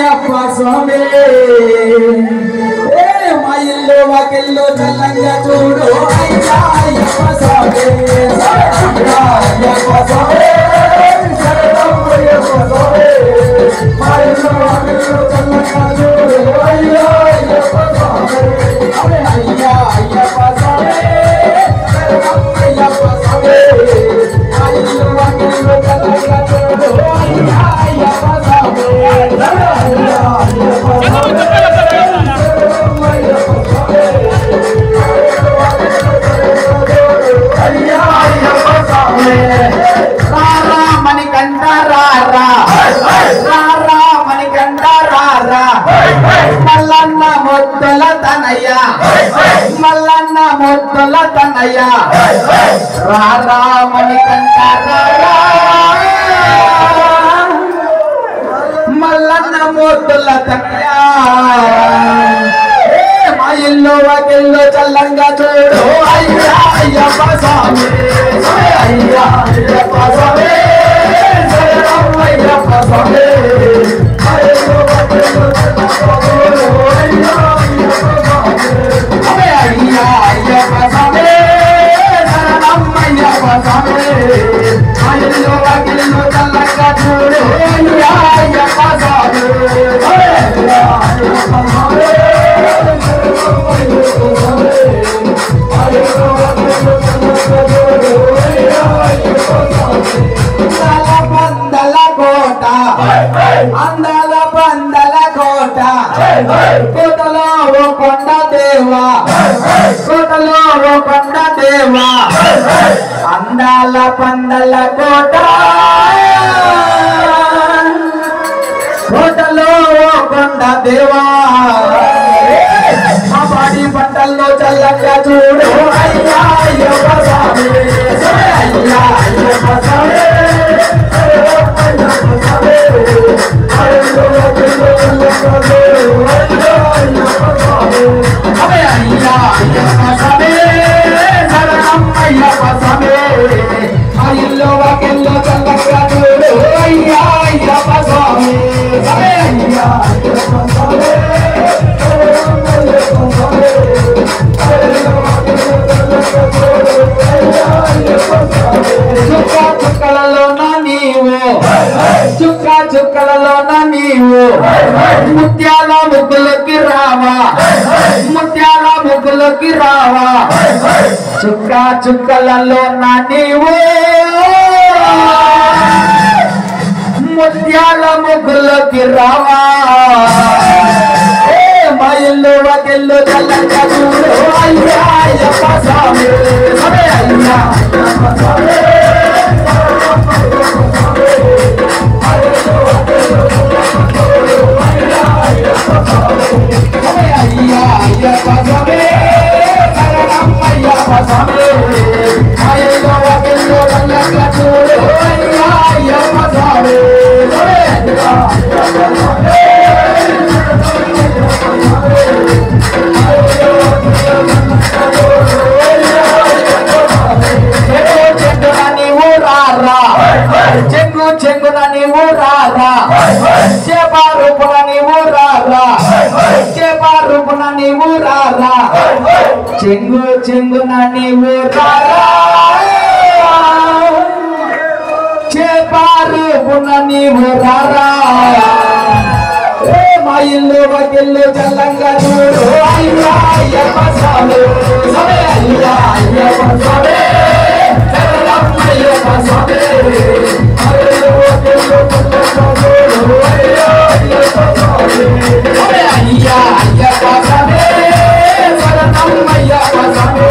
అయ్యప్ప స్వామి మా ఇల్లు వాకిల్లు చల్లంగా చూడు అయ్యా అయ్యప్ప స్వామి అయ్యప్ప స్వామి మా ఇల్లు వాకిల్లు చల్లంగా చూడు అయ్యా అయ్యప్ప స్వామి అయ్యా అయ్యప్ప స్వామి అయ్యప్ప స్వామి మా ఇల్లు వాకిల్లు చల్లంగా చూడు అయ్యా అయ్యప్ప స్వామి మణికంఠ రారా మణికంఠ రారా మల్లన్న ముద్దుల తనయ్య మల్లన్న ముద్దుల తనయ్య రారా మణికంఠ రారా మల్లన్న ముద్దుల తనయ్య మా ఇల్లు వాకిల్లు చల్లంగా చూడు అయ్యా అయ్యప్ప స్వామి అయ్యా అయ్యప్ప స్వామి అయ్యప్ప స్వామి మా ఇల్లు వాకిల్లు చల్లంగా చూడు అయ్యా అయ్యప్ప స్వామి శరణం అయ్యప్ప స్వామి మా ఇల్లు వాకిల్లు చల్లంగా చూడు అయ్యా అయ్యప్ప స్వామి అయ్యప్ప స్వామి అందాల పందల కోట కోటలో ఓ కొండ దేవా కోటలో ఓ కొండ దేవా అందాల పందల కోట కోటలో ఓ కొండ దేవా మా పాడి పంటల్లో చల్లగా చూడు అయ్యా అయ్యప్ప స్వామి అయ్యా అయ్యప్ప స్వామి శరణం అయ్యప్ప స్వామి మా ఇల్లు వాకిల్లు చల్లగా చూడు అయ్యా అయ్యప్ప స్వామి అయ్యా అయ్యప్ప స్వామి చుక్కలలోన నీవు చుక్క చుక్కలలోన నీవు ముత్యాల ముగ్గులకి రావా ముత్యాల ముగ్గులకి రావా చుక్క చుక్కలలోన నీవు ముత్యాల ముగ్గులకి రావా మా ఇల్లు వాకిల్లు చల్లంగా చూడు అయ్యా అయ్యప్ప స్వామి అయ్యా అయ్యప్ప స్వామి అయ్యా అయ్యప్ప స్వామి శరణం అయ్యప్ప స్వామి మా ఇల్లు వాకిల్లు చల్లంగా చూడు అయ్యా అయ్యప్ప స్వామి అయ్యా అయ్యప్ప స్వామి చెంగు చెంగున నీవు రారా చేప రూపున నీవు రారా చేప రూపున నీవు రారా చెంగు చెంగున నీవు రారా చేప రూపున నీవు రారా మా ఇల్లు వాకిల్లు చల్లంగా చూడు అయ్యా అయ్యప్ప స్వామి అయ్యా అయ్యప్ప స్వామి శరణం అయ్యప్ప స్వామి అయ్యా అయ్యప్ప స్వామి శరణం అయ్యప్ప స్వామి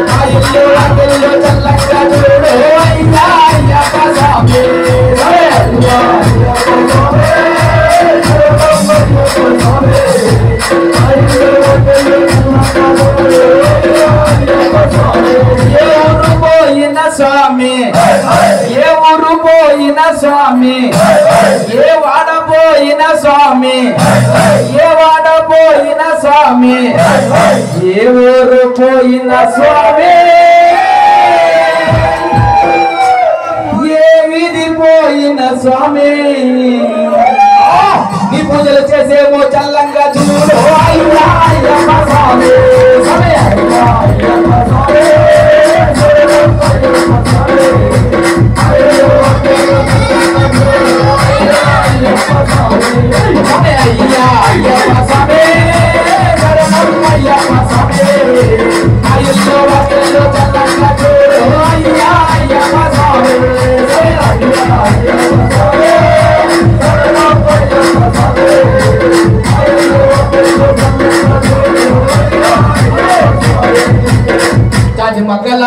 మా ఇల్లు వాకిల్లు చల్లంగా చూడు అయ్యా అయ్యప్ప స్వామి అయ్యా అయ్యప్ప స్వామి స్వామి ఏ ఊరు పోయిన స్వామి ఏ వాడపోయిన స్వామి ఏ వాడపోయిన స్వామి ఏ ఊరు పోయిన స్వామి ఏ విధి పోయిన స్వామి నీ పూజలు చేసేమో చల్లంగా చూడు అయ్యా అయ్యప్ప స్వామి సరే అయ్యా అయ్యప్ప స్వామి అయ్యా అయ్యప్ప స్వామి అయ్యప్ప స్వామి అయ్యో వస్తలో చల్లంగా చూడు అయ్యా అయ్యప్ప స్వామి అయ్యా అయ్యప్ప స్వామి చాచి మక్కల